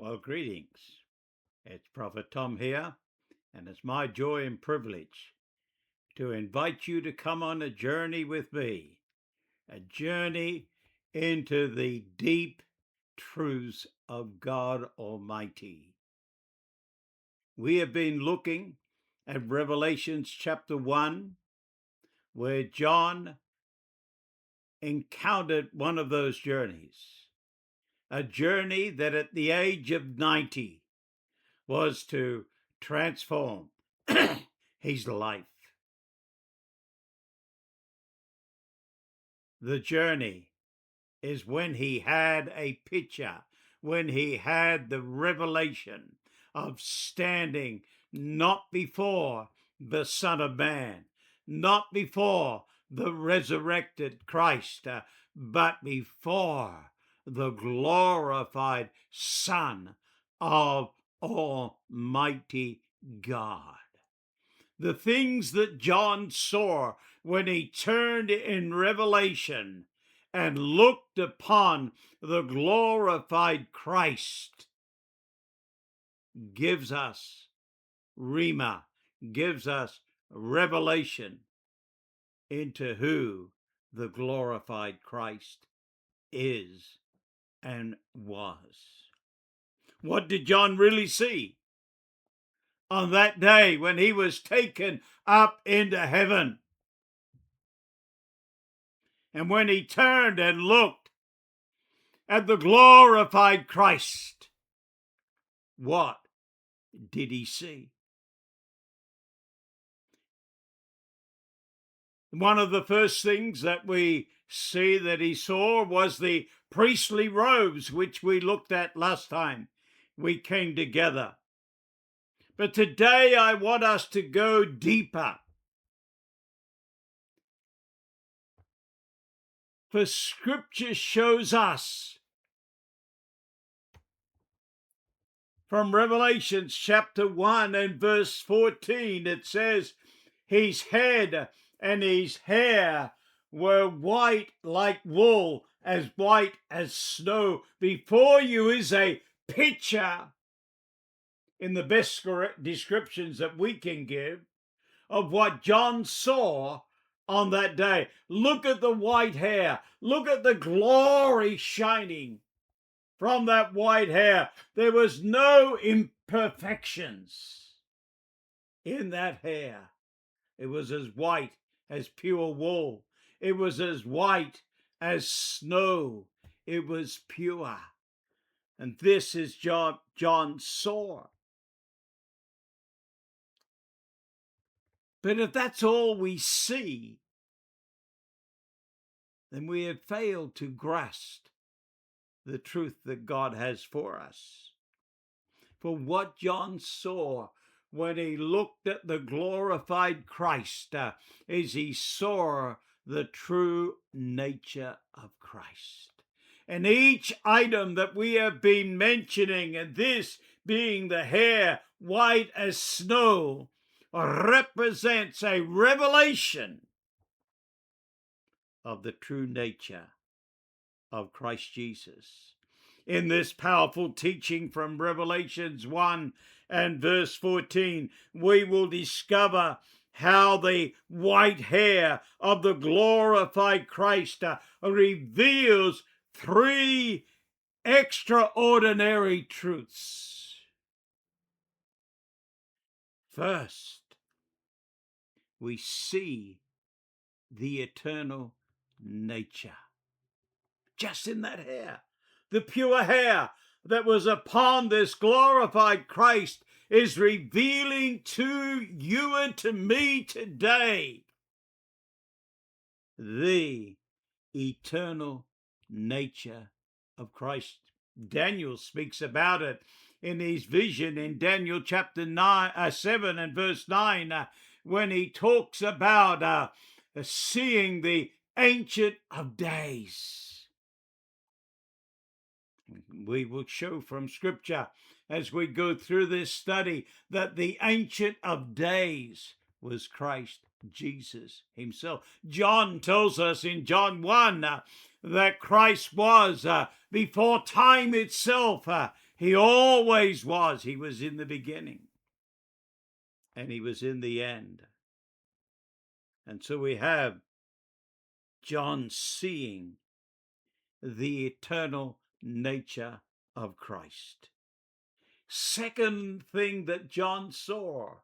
Well, greetings. It's Prophet Tom here, and it's my joy and privilege to invite you to come on a journey with me, a journey into the deep truths of God Almighty. We have been looking at Revelations chapter 1, where John encountered one of those journeys, a journey that at the age of 90 was to transform his life. The journey is when he had a picture, when he had the revelation of standing not before the Son of Man, not before the resurrected Christ, but before the glorified Son of Almighty God. The things that John saw when he turned in Revelation and looked upon the glorified Christ gives us Rhema, gives us revelation into who the glorified Christ is and was. What did John really see on that day when he was taken up into heaven? And when he turned and looked at the glorified Christ, what did he see? One of the first things that we see that he saw was the priestly robes, which we looked at last time we came together. But today I want us to go deeper. For Scripture shows us from Revelation chapter 1 and verse 14, it says, his head and his hair were white like wool, as white as snow. Before you is a picture, in the best descriptions that we can give, of what John saw on that day. Look at the white hair. Look at the glory shining from that white hair. There was no imperfections in that hair. It was as white as pure wool. It was as white as snow. It was pure. And this is John saw. But if that's all we see, then we have failed to grasp the truth that God has for us. For what John saw when he looked at the glorified Christ is he saw the true nature of Christ. And each item that we have been mentioning, and this being the hair white as snow, represents a revelation of the true nature of Christ Jesus. In this powerful teaching from Revelations 1 and verse 14, we will discover how the white hair of the glorified Christ reveals three extraordinary truths. First, we see the eternal nature just in that hair. The pure hair that was upon this glorified Christ is revealing to you and to me today the eternal nature of Christ. Daniel speaks about it in his vision in Daniel chapter 7 and verse 9, when he talks about seeing the Ancient of Days. We will show from Scripture as we go through this study that the Ancient of Days was Christ Jesus himself. John tells us in John 1 that Christ was, before time itself, He always was. He was in the beginning and he was in the end. And so we have John seeing the eternal nature of Christ. Second thing that John saw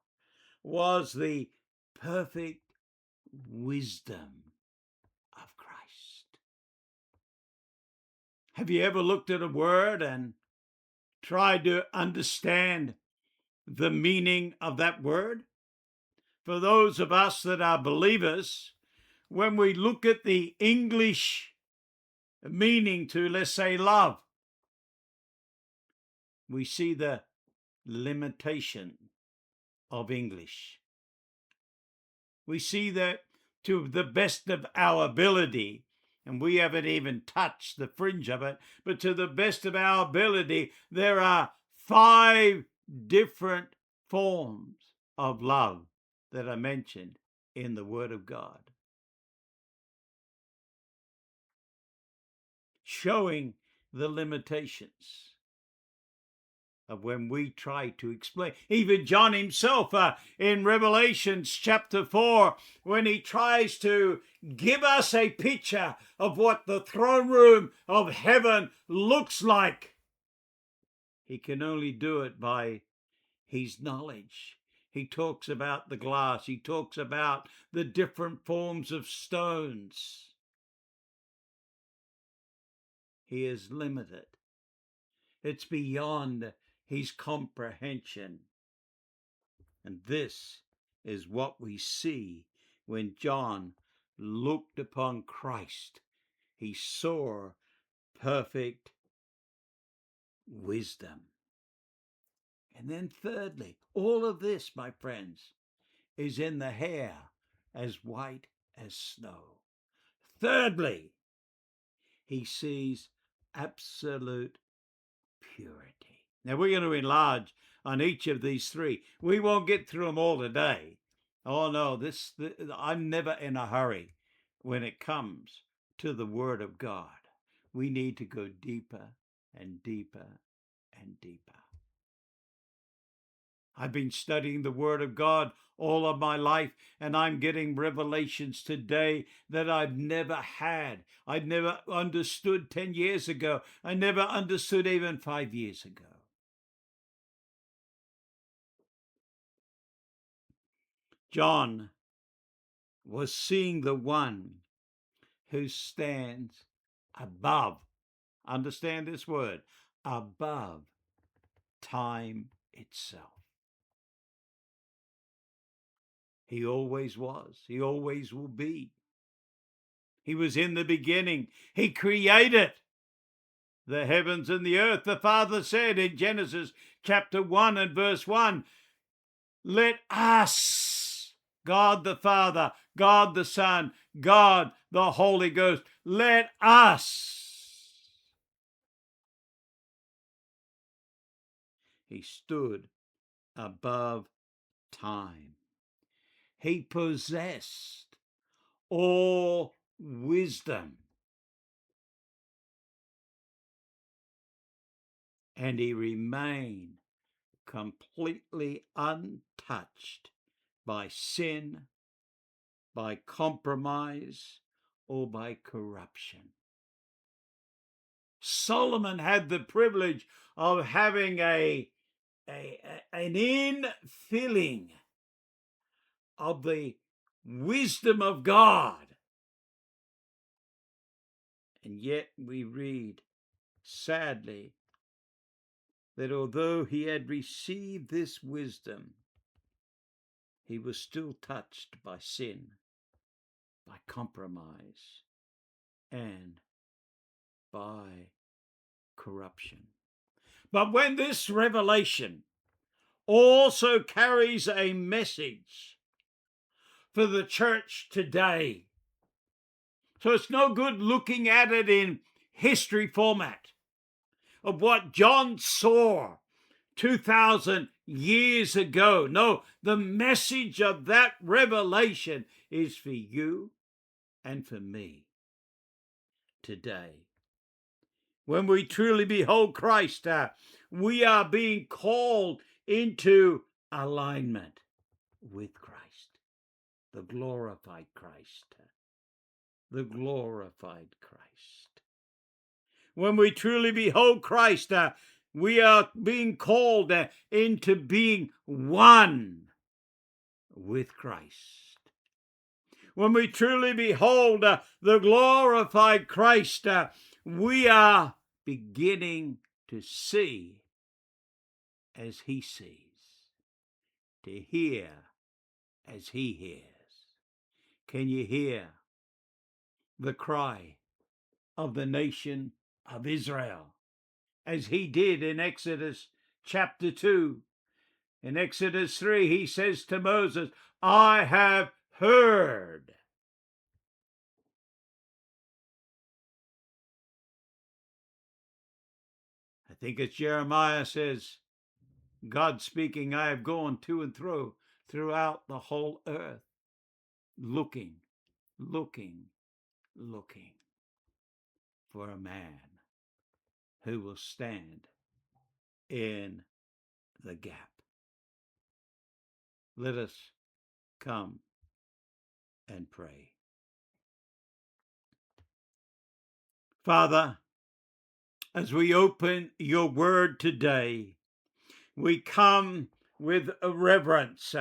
was the perfect wisdom of Christ. Have you ever looked at a word and tried to understand the meaning of that word? For those of us that are believers, when we look at the English meaning to, let's say, love, we see the limitation of English. We see that to the best of our ability, and we haven't even touched the fringe of it, but to the best of our ability, there are 5 different forms of love that are mentioned in the Word of God, showing the limitations of when we try to explain. Even John himself in Revelations chapter 4, when he tries to give us a picture of what the throne room of heaven looks like, he can only do it by his knowledge. He talks about the glass. He talks about the different forms of stones. He is limited. It's beyond his comprehension. And this is what we see when John looked upon Christ. He saw perfect wisdom. And then thirdly, all of this, my friends, is in the hair as white as snow. Thirdly, he sees absolute purity. Now, we're going to enlarge on each of these 3. We won't get through them all today. Oh, no, I'm never in a hurry when it comes to the Word of God. We need to go deeper and deeper and deeper. I've been studying the Word of God all of my life, and I'm getting revelations today that I've never had. I'd never understood 10 years ago. I never understood even 5 years ago. John was seeing the one who stands above, understand this word, above time itself. He always was. He always will be. He was in the beginning. He created the heavens and the earth. The Father said in Genesis chapter 1 and verse 1, let us, God the Father, God the Son, God the Holy Ghost, let us. He stood above time. He possessed all wisdom. And he remained completely untouched by sin, by compromise, or by corruption. Solomon had the privilege of having an infilling of the wisdom of God. And yet we read, sadly, that although he had received this wisdom, he was still touched by sin, by compromise, and by corruption. But when this revelation also carries a message for the church today, so it's no good looking at it in history format of what John saw 2,000 years ago. No, the message of that revelation is for you and for me today. When we truly behold Christ, we are being called into alignment with Christ, the glorified Christ, the glorified Christ. When we truly behold Christ, we are being called into being one with Christ. When we truly behold the glorified Christ, we are beginning to see as he sees, to hear as he hears. Can you hear the cry of the nation of Israel as he did in Exodus chapter 2? In Exodus 3, he says to Moses, I have heard. I think it's Jeremiah says, God speaking, I have gone to and fro throughout the whole earth, looking, looking, looking for a man who will stand in the gap. Let us come and pray. Father, as we open your word today, we come with a reverence,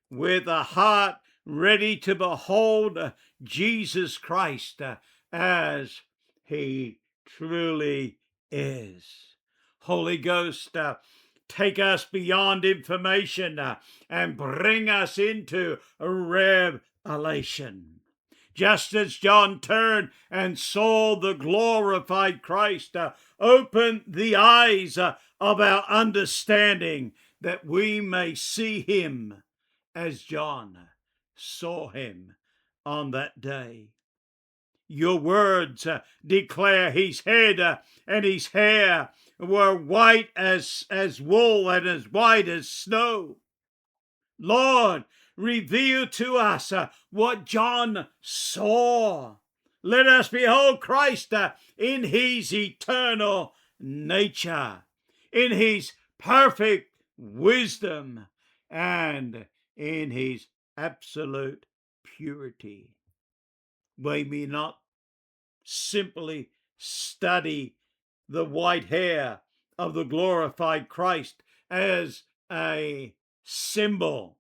with a heart ready to behold Jesus Christ as he truly is. Holy Ghost, take us beyond information and bring us into revelation. Just as John turned and saw the glorified Christ, open the eyes of our understanding that we may see him as John saw him on that day. Your words declare his head and his hair were white as wool and as white as snow. Lord, reveal to us what John saw. Let us behold Christ in his eternal nature, in his perfect wisdom, and in his absolute purity. May we not simply study the white hair of the glorified Christ as a symbol.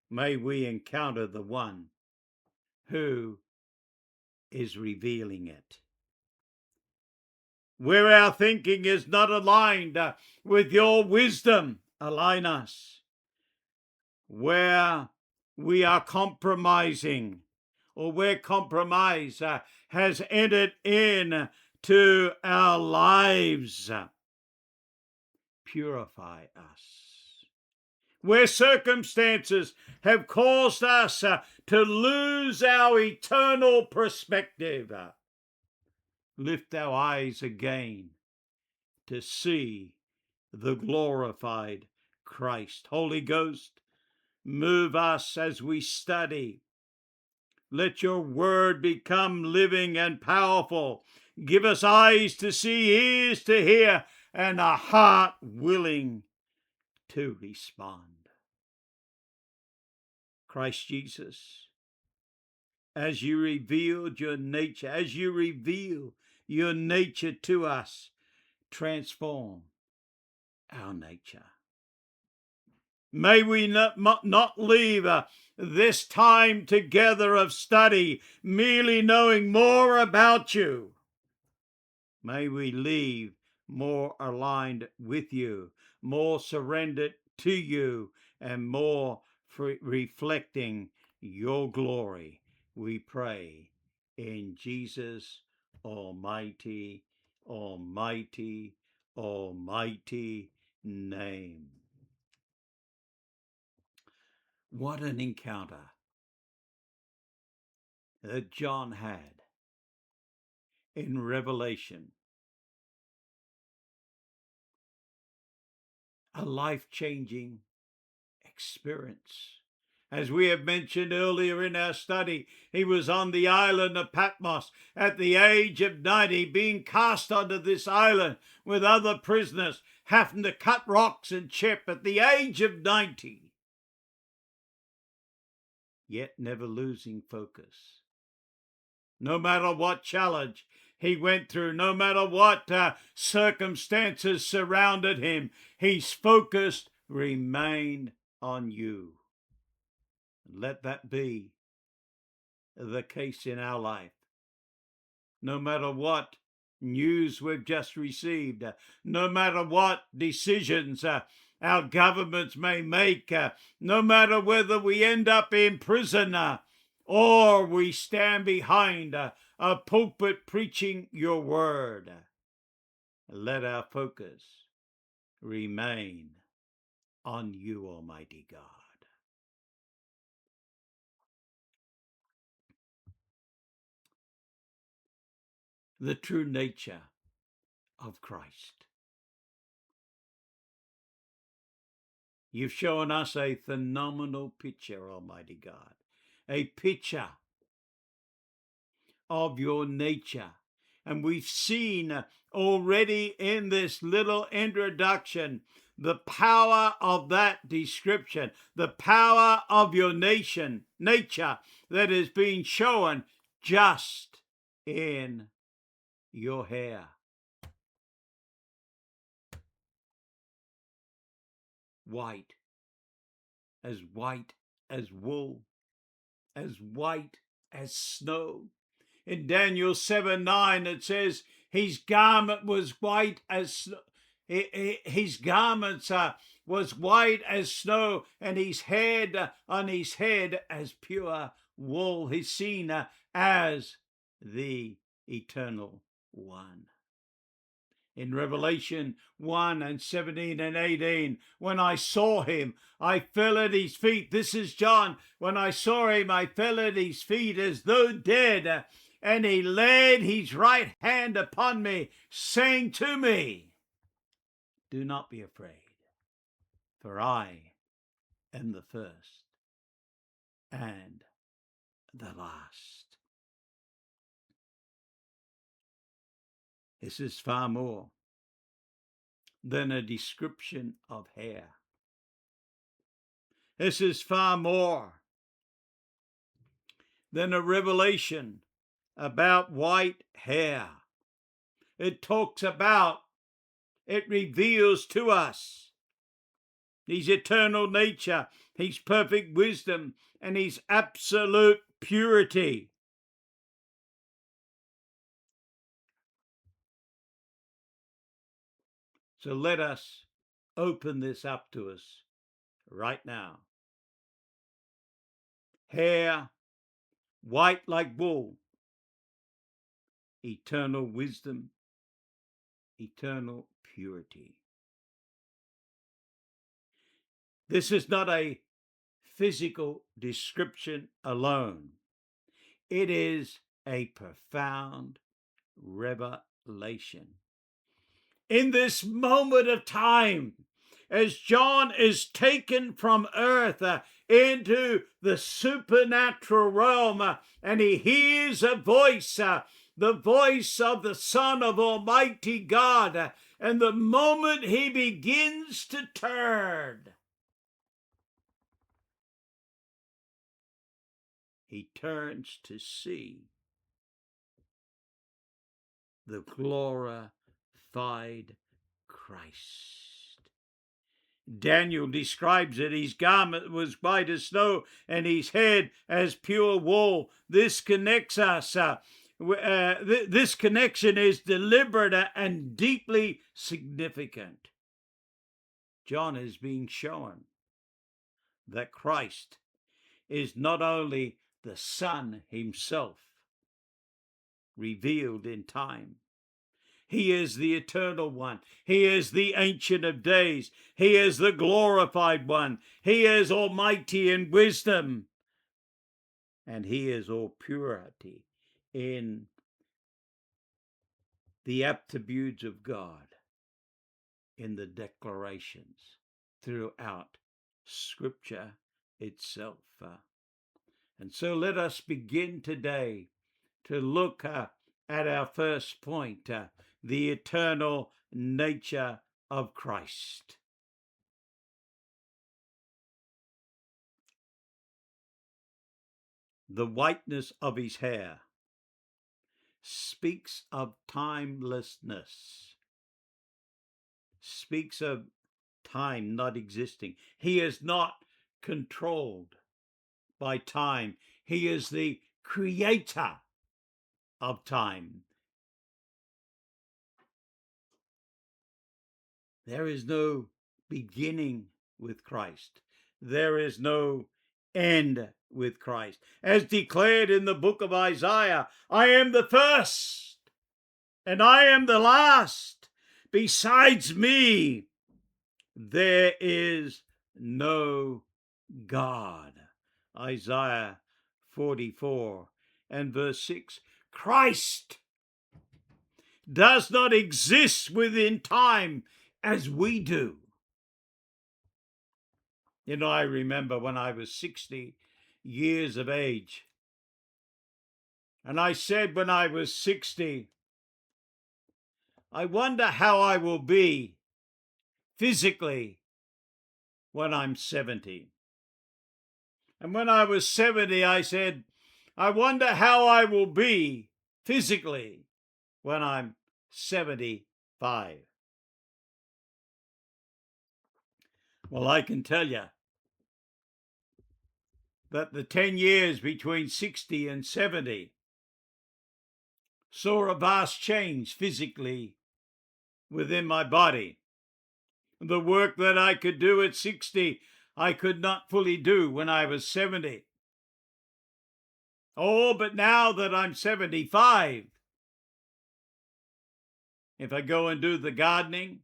May we encounter the one who is revealing it. Where our thinking is not aligned with your wisdom, align us. Where we are compromising, or where compromise has entered in to our lives, purify us. Where circumstances have caused us to lose our eternal perspective, lift our eyes again to see the glorified Christ. Holy Ghost, move us as we study. Let your word become living and powerful. Give us eyes to see, ears to hear, and a heart willing to respond. Christ Jesus, as you revealed your nature, as you reveal your nature to us, transform our nature. May we not leave this time together of study merely knowing more about you. May we leave more aligned with you, more surrendered to you, and more reflecting your glory. We pray in Jesus' almighty, almighty, almighty name. What an encounter that John had in Revelation. A life-changing experience As we have mentioned earlier in our study, he was on the island of Patmos at the age of 90, being cast onto this island with other prisoners, having to cut rocks and chip at the age of 90, yet never losing focus. No matter what challenge he went through, no matter what circumstances surrounded him, his focus remained on you. Let that be the case in our life. No matter what news we've just received, no matter what decisions our governments may make, no matter whether we end up in prison or we stand behind a pulpit preaching your word, let our focus remain on you, Almighty God. The true nature of Christ. You've shown us a phenomenal picture, Almighty God, a picture of your nature. And we've seen already in this little introduction the power of that description, the power of your nature that is being shown just in your hair. White as wool, as white as snow. In Daniel 7:9, it says his garment was white as snow. His garments was white as snow, and his head on his head as pure wool. He's seen as the eternal one. In Revelation 1 and 17 and 18, when I saw him, I fell at his feet. This is John. When I saw him, I fell at his feet as though dead. And he laid his right hand upon me, saying to me, do not be afraid, for I am the first and the last. This is far more than a description of hair. This is far more than a revelation about white hair. It talks about, it reveals to us his eternal nature, his perfect wisdom, and his absolute purity. So let us open this up to us right now. Hair, white like wool, eternal wisdom, eternal purity. This is not a physical description alone. It is a profound revelation. In this moment of time, as John is taken from earth into the supernatural realm, and he hears a voice, the voice of the Son of Almighty God, and the moment he begins to turn, he turns to see the glorified Christ. Daniel describes it. His garment was white as snow and his head as pure wool. This connects us. This connection is deliberate and deeply significant. John is being shown that Christ is not only the Son himself, revealed in time. He is the eternal one. He is the Ancient of Days. He is the glorified one. He is almighty in wisdom. And he is all purity in the attributes of God in the declarations throughout Scripture itself. And so let us begin today to look at our first point, the eternal nature of Christ. The whiteness of his hair speaks of timelessness, speaks of time not existing. He is not controlled by time. He is the creator of time. There is no beginning with Christ. There is no end with Christ. As declared in the book of Isaiah, I am the first and I am the last. Besides me, there is no God. Isaiah 44 and verse 6. Christ does not exist within time as we do. You know, I remember when I was 60 years of age, and I said when I was 60, I wonder how I will be physically when I'm 70. And when I was 70, I said, I wonder how I will be physically when I'm 75. Well, I can tell you that the 10 years between 60 and 70 saw a vast change physically within my body. The work that I could do at 60, I could not fully do when I was 70. Oh, but now that I'm 75, if I go and do the gardening,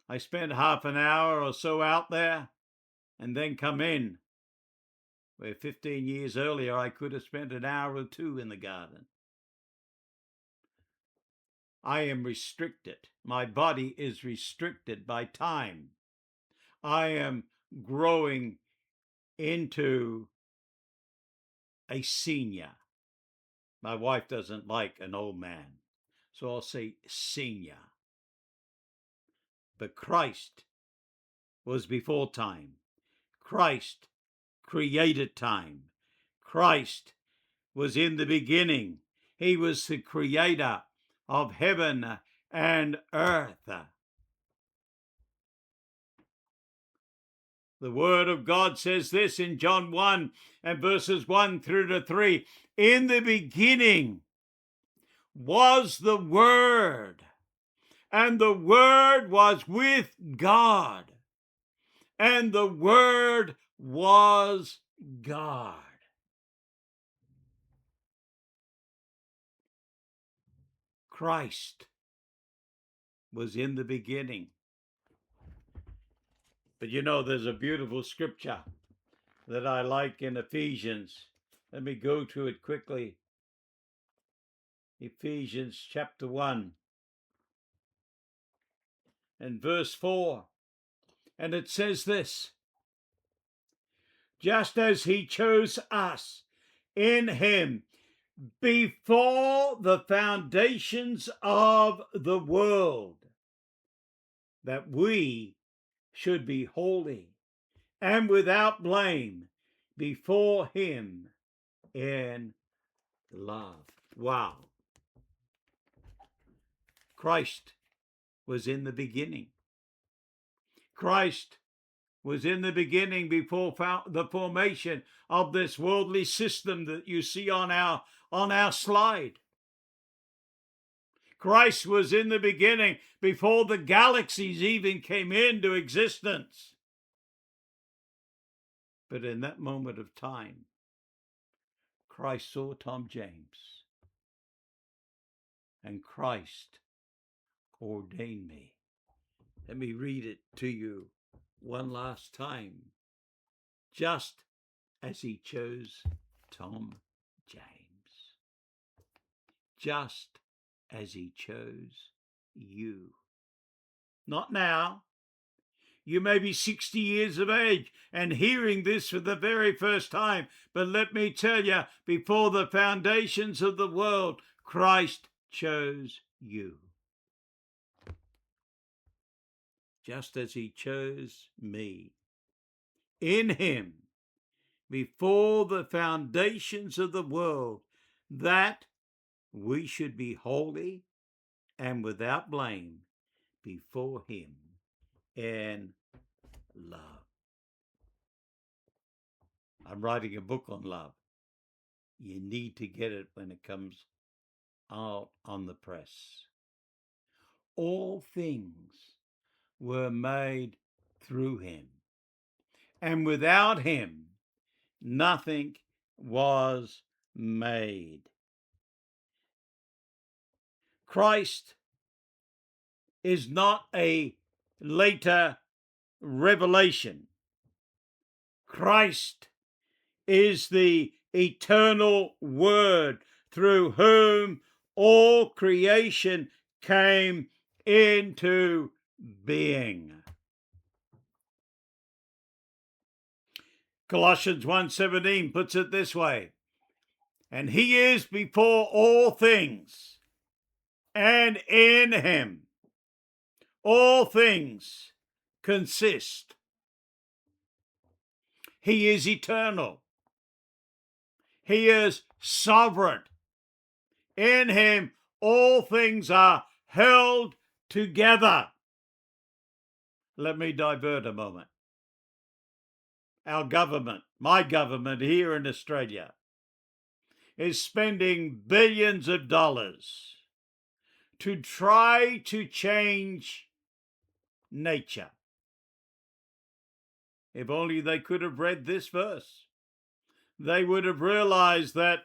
I spend half an hour or so out there and then come in, where 15 years earlier I could have spent an hour or two in the garden. I am restricted. My body is restricted by time. I am growing into a senior. My wife doesn't like an old man, so I'll say senior. But Christ was before time. Christ created time. Christ was in the beginning. He was the creator of heaven and earth. The word of God says this in John 1 and verses 1 through to 3. In the beginning was the Word, and the Word was with God, and the Word was God. Christ was in the beginning. But you know, there's a beautiful scripture that I like in Ephesians. Let me go to it quickly. Ephesians chapter 1 and verse 4. And it says this: just as he chose us in him before the foundations of the world, that we should be holy and without blame before him in love. Wow. Christ was in the beginning. Christ was in the beginning before the formation of this worldly system that you see on our slide. Christ was in the beginning before the galaxies even came into existence. But in that moment of time, Christ saw Tom James, and Christ ordained me. Let me read it to you one last time. Just as he chose Tom James. Just as he chose you. Not now. You may be 60 years of age and hearing this for the very first time. But let me tell you, before the foundations of the world, Christ chose you. Just as he chose me. In him, before the foundations of the world, that we should be holy and without blame before him in love. I'm writing a book on love. You need to get it when it comes out on the press. All things were made through him, and without him, nothing was made. Christ is not a later revelation. Christ is the eternal Word through whom all creation came into being. Colossians 1:17 puts it this way, and he is before all things, and in him all things consist. He is eternal. He is sovereign. In him all things are held together. Let me divert a moment. Our government, my government here in Australia, is spending billions of dollars to try to change nature. If only they could have read this verse, they would have realized that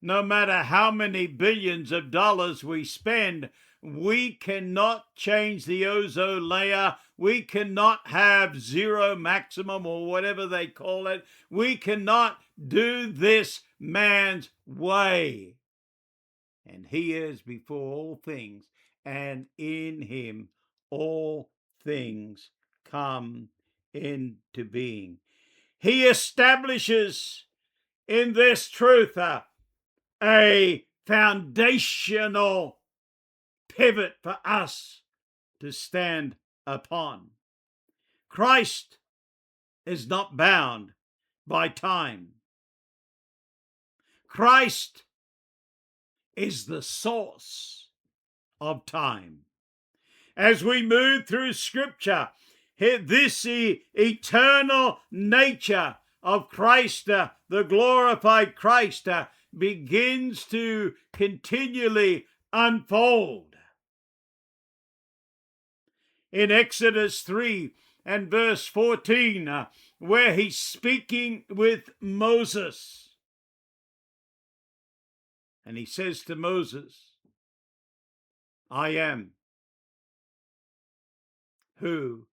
no matter how many billions of dollars we spend, we cannot change the ozone layer. We cannot have zero maximum or whatever they call it. We cannot do this man's way. And he is before all things, and in him all things come into being. He establishes in this truth a foundational pivot for us to stand upon. Christ is not bound by time. Christ is the source of time. As we move through Scripture, this eternal nature of Christ, the glorified Christ, begins to continually unfold. In Exodus 3 and verse 14, where he's speaking with Moses, and he says to Moses, I am who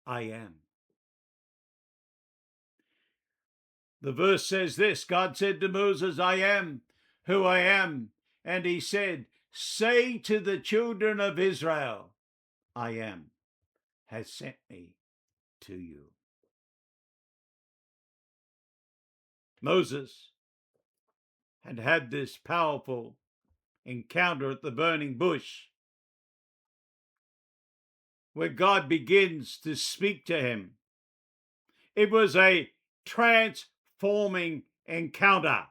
I am. The verse says this, God said to Moses, I am who I am. And he said, say to the children of Israel, I am has sent me to you. Moses had had this powerful encounter at the burning bush where God begins to speak to him. It was a transforming encounter,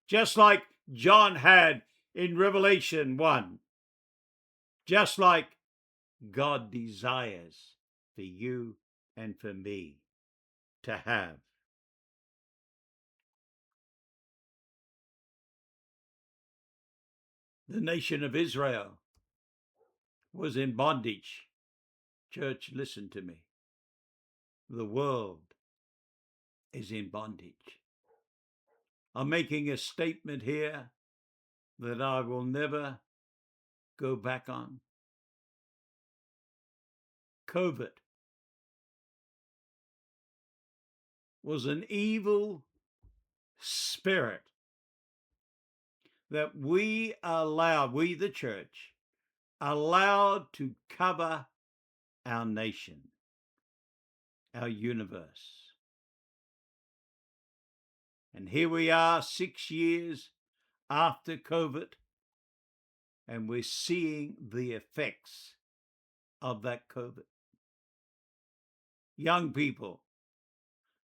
just like John had in Revelation 1, just like God desires for you and for me to have. The nation of Israel was in bondage. Church, listen to me. The world is in bondage. I'm making a statement here that I will never go back on. COVID was an evil spirit that we the church, allowed to cover our nation. our universe. And here we are 6 years after COVID, and we're seeing the effects of that COVID. Young people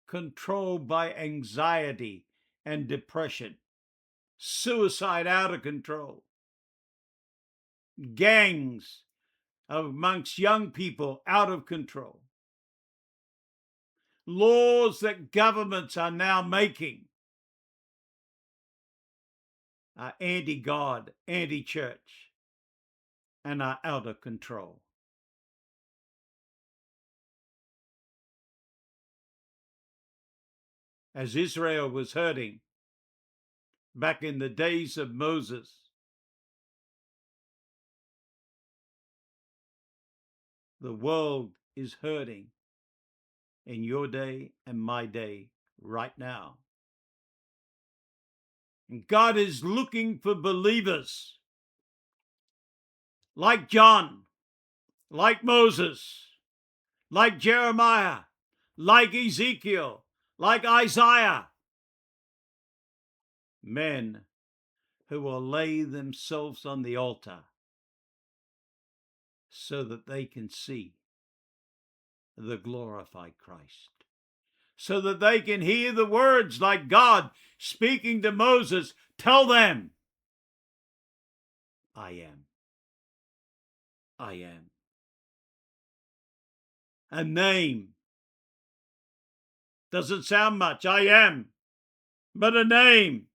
controlled by anxiety and depression, suicide out of control, gangs amongst young people out of control, laws that governments are now making are anti-God, anti-church, and are out of control. As Israel was hurting back in the days of Moses, the world is hurting in your day and my day right now. And God is looking for believers like John, like Moses, like Jeremiah, like Ezekiel, like Isaiah. Men who will lay themselves on the altar so that they can see the glorified Christ, so that they can hear the words like God speaking to Moses. Tell them, I am. I am. A name doesn't sound much, I am, but a name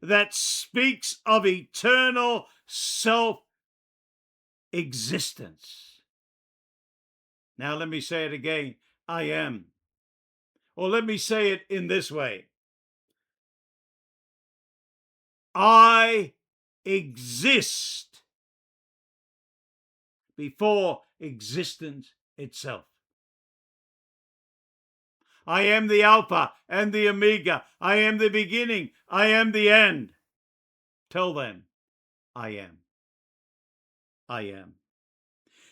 that speaks of eternal self-existence. Now let me say it again, I am. Or let me say it in this way. I exist before existence itself. I am the Alpha and the Omega. I am the beginning. I am the end. Tell them, I am. I am.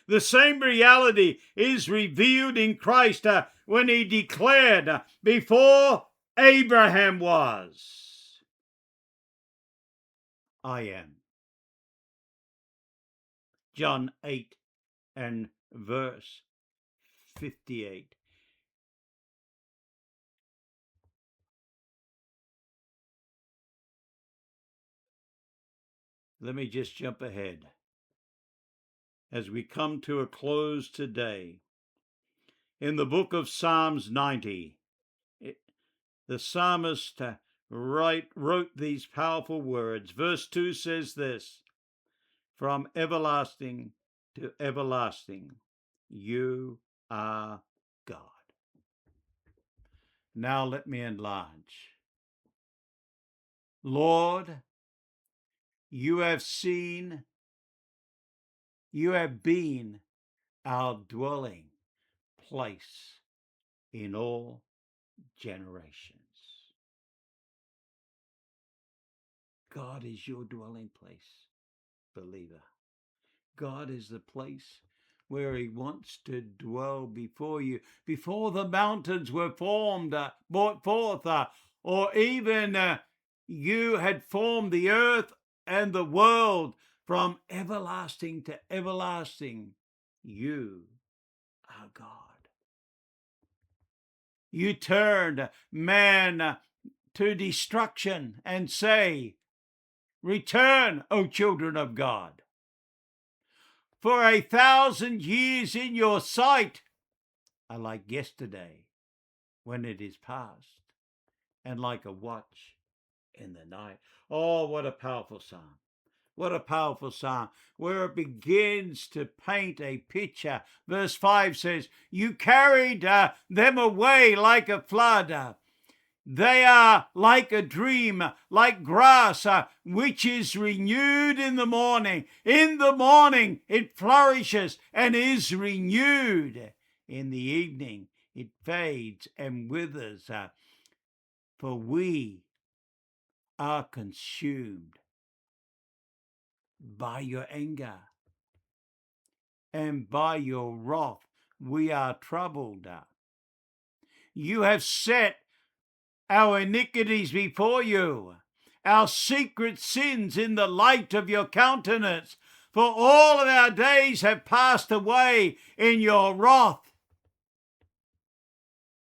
The same reality is revealed in Christ when he declared before Abraham was, I am. John 8 and verse 58. Let me just jump ahead as we come to a close today. In the book of Psalms 90, the psalmist wrote these powerful words. Verse 2 says this, from everlasting to everlasting, you are God. Now let me enlarge. Lord, you have seen, you have been our dwelling place in all generations. God is your dwelling place, believer. God is the place where he wants to dwell before you, before the mountains were formed, brought forth, or even you had formed the earth and the world. From everlasting to everlasting, you are God. You turned man to destruction and say, return, O children of God. For 1,000 years in your sight are like yesterday when it is past, and like a watch in the night. Oh, what a powerful psalm. What a powerful psalm, where it begins to paint a picture. Verse 5 says, you carried them away like a flood. They are like a dream, like grass, which is renewed in the morning. In the morning it flourishes and is renewed. In the evening it fades and withers. For we are consumed by your anger, and by your wrath we are troubled. You have set our iniquities before you, our secret sins in the light of your countenance. For all of our days have passed away in your wrath.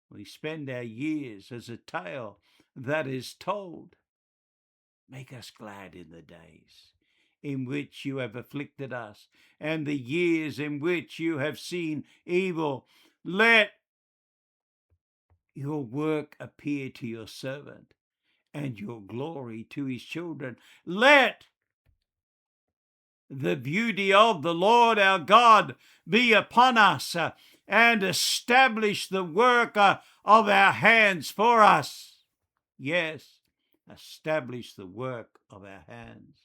We spend our years as a tale that is told. Make us glad in the days in which you have afflicted us, and the years in which you have seen evil. Let your work appear to your servant, and your glory to his children. Let the beauty of the Lord our God be upon us, and establish the work of our hands for us. Yes, establish the work of our hands.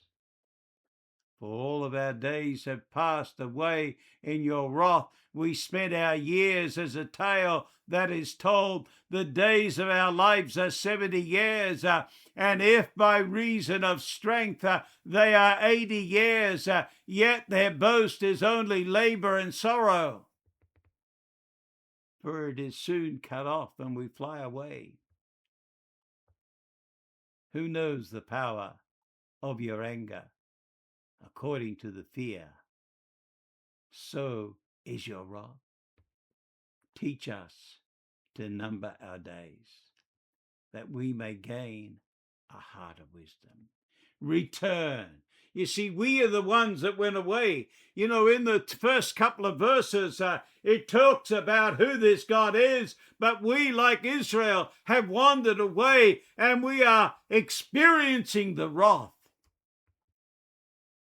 For all of our days have passed away in your wrath. We spent our years as a tale that is told. The days of our lives are 70 years, and if by reason of strength they are 80 years, yet their boast is only labor and sorrow. For it is soon cut off and we fly away. Who knows the power of your anger? According to the fear, so is your wrath. Teach us to number our days, that we may gain a heart of wisdom. Return. You see, we are the ones that went away. You know, in the first couple of verses, it talks about who this God is, but we, like Israel, have wandered away, and we are experiencing the wrath.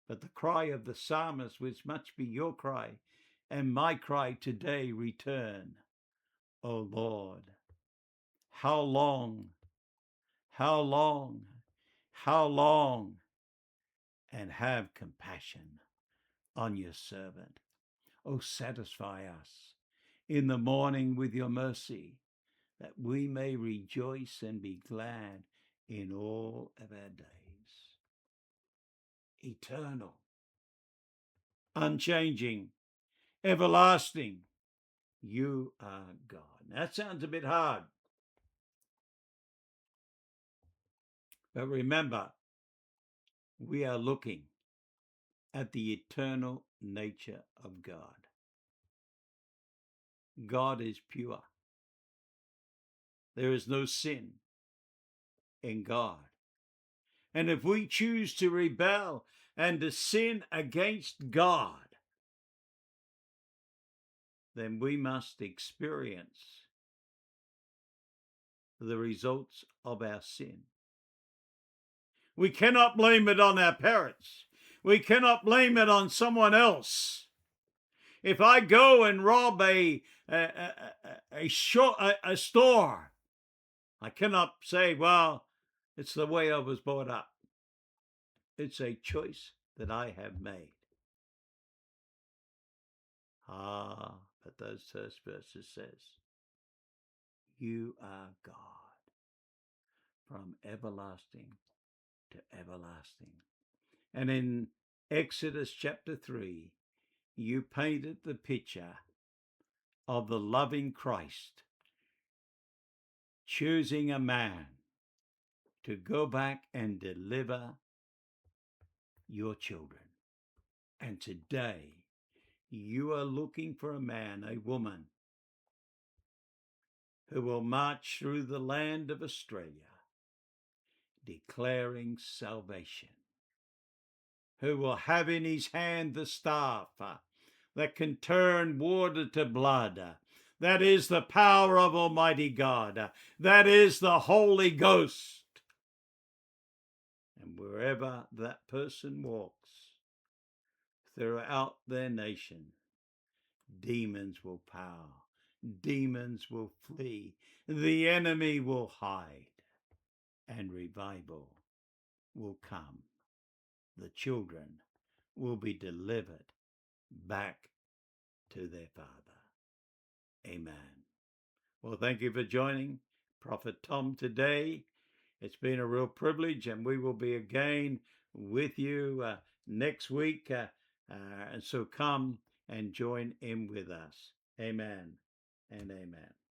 But the cry of the psalmist, which must be your cry and my cry today, return, O Lord. How long, how long, how long, and have compassion on your servant. O satisfy us in the morning with your mercy, that we may rejoice and be glad in all of our days. Eternal, unchanging, everlasting, you are God. That sounds a bit hard. But remember, we are looking at the eternal nature of God. God is pure. There is no sin in God. And if we choose to rebel and to sin against God, then we must experience the results of our sin. We cannot blame it on our parents. We cannot blame it on someone else. If I go and rob a store, I cannot say, well, it's the way I was brought up. It's a choice that I have made. But those first verses says, you are God from everlasting to everlasting. And in Exodus chapter 3, you painted the picture of the loving Christ choosing a man to go back and deliver your children. And today, you are looking for a man, a woman, who will march through the land of Australia, declaring salvation, who will have in his hand the staff that can turn water to blood. That is the power of Almighty God. That is the Holy Ghost. And wherever that person walks throughout their nation, demons will power, demons will flee, the enemy will hide, and revival will come. The children will be delivered back to their Father. Amen. Well, thank you for joining Prophet Tom today. It's been a real privilege, and we will be again with you next week. And so come and join in with us. Amen and amen.